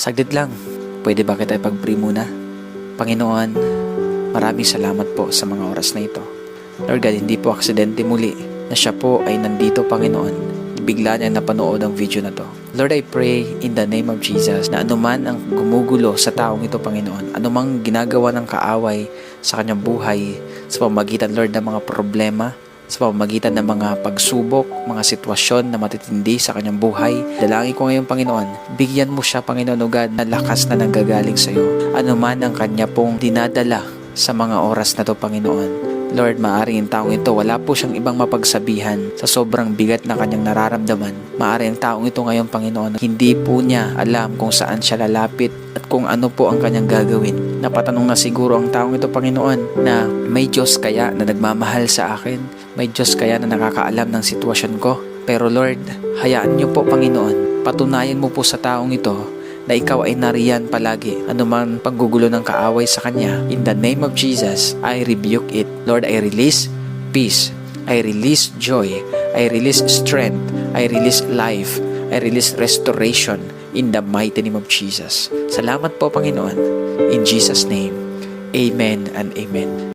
Saglit lang, pwede ba kita ipag-pray muna? Panginoon, maraming salamat po sa mga oras na ito. Lord God, hindi po aksidente muli na siya po ay nandito, Panginoon. Bigla niya napanood ang video na to. Lord, I pray in the name of Jesus na anuman ang gumugulo sa taong ito, Panginoon, anumang ginagawa ng kaaway sa kanyang buhay, sa pamamagitan, Lord, ng mga problema, sa pamamagitan ng mga pagsubok, mga sitwasyon na matitindi sa kanyang buhay. Dalangin ko ngayon, Panginoon, bigyan mo siya, Panginoon, o God, na lakas na nanggagaling sa iyo. Ano man ang kanya pong dinadala sa mga oras na to, Panginoon. Lord, maaaring ang taong ito, wala po siyang ibang mapagsabihan sa sobrang bigat na kanyang nararamdaman. Maaaring ang taong ito ngayon, Panginoon, hindi po niya alam kung saan siya lalapit at kung ano po ang kanyang gagawin. Napatanong na siguro ang taong ito, Panginoon, na may Diyos kaya na nagmamahal sa akin? May Diyos kaya na nakakaalam ng sitwasyon ko? Pero Lord, hayaan niyo po, Panginoon, patunayan mo po sa taong ito na ikaw ay nariyan palagi. Anuman paggugulo ng kaaway sa kanya, in the name of Jesus, I rebuke it. Lord, I release peace. I release joy. I release strength. I release life. I release restoration in the mighty name of Jesus. Salamat po, Panginoon. In Jesus' name, amen and amen.